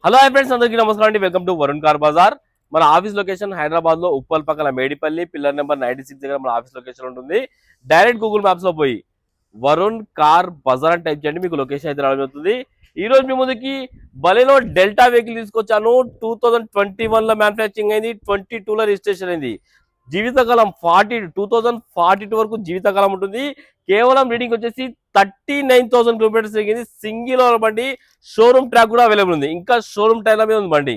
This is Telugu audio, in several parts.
హలో హాయ్ ఫ్రెండ్స్, అందరికీ నమస్కారం అండి. Welcome to Varun car Bazaar. మన ఆఫీస్ లొకేషన్ హైదరాబాద్ లో ఉప్పల్ పక్కన మేడిపల్లి పిల్లర్ నెంబర్ 96 దగ్గర మన ఆఫీస్ లొకేషన్ ఉంటుంది. డైరెక్ట్ గూగుల్ మ్యాప్స్ లో పోయి వరుణ్ కార్ బజార్ అని టైప్ చేయండి, మీకు లొకేషన్ అయితే రావడం జరుగుతుంది. ఈ రోజు మీ ముందుకి బలెనో డెల్టా వెహికల్ తీసుకొచ్చాను. 2021 లో మ్యానుఫ్యాక్చరింగ్ అయింది, 22 లో రిజిస్ట్రేషన్ అయింది. జీవితకాలం 2042 వరకు జీవితకాలం ఉంటుంది. కేవలం రీడింగ్ వచ్చేసి 39,000 కిలోమీటర్స్ తిరిగింది. సింగిల్ ఓనర్ బండి, షోరూమ్ ట్రాక్ కూడా అవైలబుల్ ఉంది. ఇంకా షోరూమ్ టైర్ల మీద ఉంది బండి.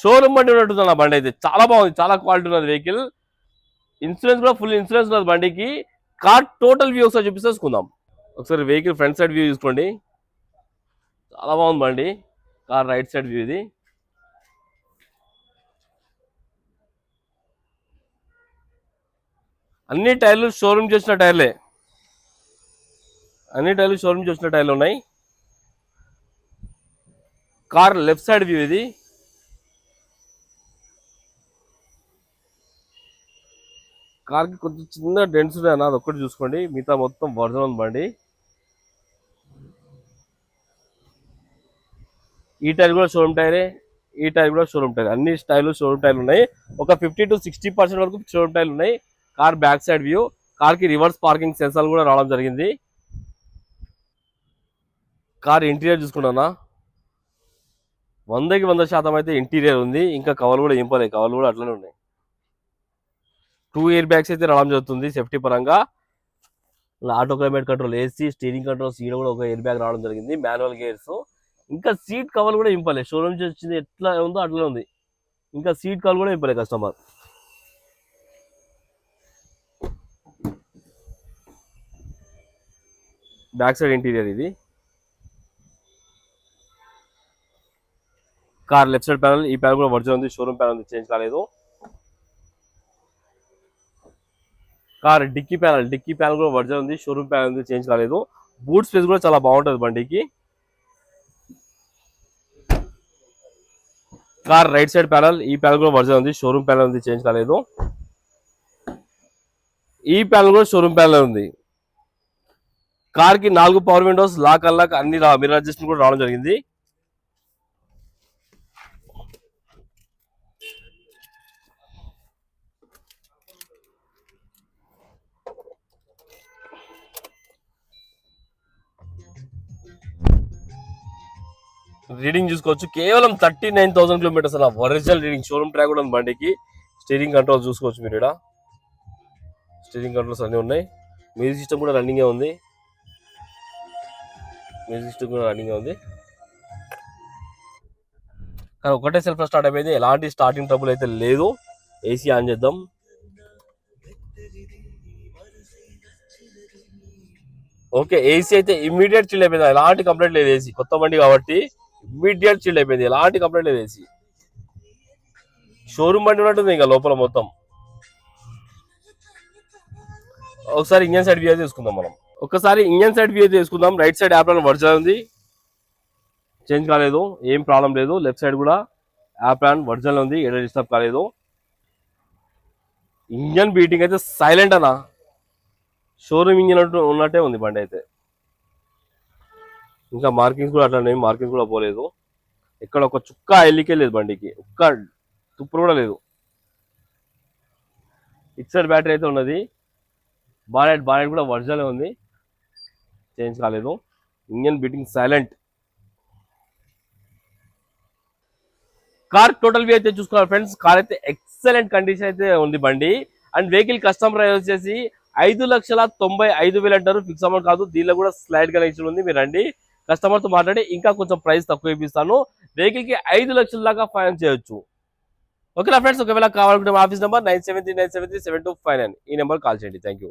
షోరూమ్ బండి ఉన్నట్టుంది ఆ బండి అయితే. చాలా బాగుంది, చాలా క్వాలిటీ ఉన్నది వెహికల్. ఇన్సూరెన్స్ కూడా ఫుల్ ఇన్సూరెన్స్ ఉన్నది బండికి. కార్ టోటల్ వ్యూ ఒకసారి చూపిస్తుందాం. ఒకసారి వెహికల్ ఫ్రంట్ సైడ్ వ్యూ చూసుకోండి, చాలా బాగుంది బండి. కార్ రైట్ సైడ్ వ్యూ ఇది. అన్ని టైర్లు షోరూమ్ చేసిన టైర్లే, అన్ని టైర్లు షోరూమ్ చేసిన టైర్లు ఉన్నాయి. కార్ లెఫ్ట్ సైడ్ వ్యూ ఇది. కార్కి కొంచెం చిన్న డెంట్స్ ఉన్నాయి అన్న, అదొక్కటి చూసుకోండి. మిగతా మొత్తం ఒరిజినల్ ఉంది బండి. ఈ టైర్ కూడా షోరూమ్ టైరే, ఈ టైర్ కూడా షోరూమ్ టైర్. అన్ని స్టైల్ షోరూమ్ టైర్లు ఉన్నాయి. ఒక 50 to 60% వరకు షోరూమ్ టైర్లు ఉన్నాయి. Car back side view. కార్కి రివర్స్ పార్కింగ్ సెన్సార్ కూడా రావడం జరిగింది. కార్ ఇంటీరియర్ చూసుకున్నా 100కి 100% అయితే ఇంటీరియర్ ఉంది. ఇంకా కవర్లు కూడా ఇంపలే, కవర్లు కూడా అట్లనే ఉన్నాయి. 2 ఎయిర్ బ్యాగ్స్ అయితే రావడం జరుగుతుంది సేఫ్టీ పరంగా. Auto climate control, AC, steering control, seat కూడా ఒక ఎయిర్ బ్యాగ్ రావడం జరిగింది. Manual gears. ఇంకా సీట్ కవర్ కూడా ఇంపలే, షోరూమ్ నుంచి వచ్చింది ఎట్లా ఉందో అట్లనే ఉంది. ఇంకా సీట్ కవర్ కూడా ఇంపలే కస్టమర్. బ్యాక్ సైడ్ ఇంటీరియర్ ఇది. కార్ లెఫ్ట్ సైడ్ ప్యానల్, ఈ ప్యానల్ కూడా ఒరిజినల్ ఉంది, షోరూమ్ ప్యానల్ ఉంది, చేంజ్ కాలేదు. కార్ డిక్కీ ప్యానల్ కూడా ఒరిజినల్ ఉంది, షోరూమ్ ప్యానల్ ఉంది, చేంజ్ కాలేదు. బూట్ స్పేస్ కూడా చాలా బాగుంటుంది బండికి. కార్ రైట్ సైడ్ ప్యానల్, ఈ ప్యానల్ కూడా ఒరిజినల్ ఉంది, షోరూమ్ ప్యానల్ ఉంది, చేంజ్ కాలేదు. ఈ ప్యానల్ కూడా షోరూమ్ ప్యానల్ ఉంది. కార్ కి 4 పవర్ విండోస్, లాక్ అన్లాక్ అన్ని మిర్రర్ అడ్జస్ట్మెంట్ కూడా రావడం జరిగింది. రీడింగ్ చూసుకోవచ్చు, కేవలం 39,000 కిలోమీటర్స్ అలా ఒరిజినల్ రీడింగ్. షోరూమ్ ట్రాక్ కూడా ఉంది బండికి. స్టీరింగ్ కంట్రోల్ చూసుకోవచ్చు మీరు. ఇక్కడ స్టీరింగ్ కంట్రోల్స్ అన్నీ ఉన్నాయి. మ్యూజిక్ సిస్టమ్ కూడా రన్నింగ్ ఉంది. కానీ ఒకటే సెల్ఫ్ స్టార్ట్ అయిపోయింది, ఎలాంటి స్టార్టింగ్ ట్రబుల్ అయితే లేదు. ఏసీ ఆన్ చేద్దాం. ఓకే, ఏసీ అయితే ఇమ్మీడియట్ చిల్ అయిపోయింది, ఎలాంటి కంప్లైంట్ లేదు. ఏసీ కొత్త బండి కాబట్టి ఇమ్మీడియట్ చిల్ అయిపోయింది, ఎలాంటి కంప్లైంట్ లేదు. ఏసీ షోరూమ్ బండి ఉన్నట్టుంది ఇంకా లోపల మొత్తం. ఒకసారి ఇంజన్ సైడ్ వ్యూ తీసుకుందాం మనం. ఒకసారి ఇంజన్ సైడ్ వ్యూ తీసుకుందాం. రైట్ సైడ్ యాప్రాన్ ఒరిజినల్ ఉంది, చేంజ్ కాలేదు, ఏం ప్రాబ్లం లేదు. లెఫ్ట్ సైడ్ కూడా యాప్రాన్ ఒరిజినల్ ఉంది, ఎక్కడ డిస్టర్బ్ కాలేదు. ఇంజన్ బీటింగ్ అయితే సైలెంట్ అన్న, షోరూమ్ ఇంజన్ ఉన్నట్టే ఉంది బండి అయితే. ఇంకా మార్కింగ్స్ కూడా అట్లా, మార్కింగ్స్ కూడా పోలేదు. ఇక్కడ ఒక చుక్క ఎల్లికే లేదు బండికి, ఒక్క తుప్పుడు కూడా లేదు. ఇట్ సైడ్ బ్యాటరీ అయితే ఉన్నది. బానెట్ కూడా ఒరిజినల్ ఉంది, చేంజ్ కాలేదు. Engine beating silent. Car total view అయితే చూసుకోవాలి ఫ్రెండ్స్. కార్ అయితే ఎక్సలెంట్ కండిషన్ అయితే ఉంది బండి. అండ్ వెహికల్ కస్టమర్ వచ్చేసి 5,95,000 అంటారు, ఫిక్స్ అమౌంట్ కాదు. దీనిలో కూడా స్లైడ్ కనెక్షన్ ఉంది. మీరు రండి, కస్టమర్ తో మాట్లాడి ఇంకా కొంచెం ప్రైస్ తక్కువ ఇప్పిస్తాను. వెహికల్ కి 5 లక్షల దాకా ఫైనాన్స్ చేయొచ్చు. ఓకేనా ఫ్రెండ్స్, ఒకవేళ కావాలనుకుంటే మా ఆఫీస్ నెంబర్ 9739737259, ఈ నెంబర్ కాల్ చేయండి. Thank you.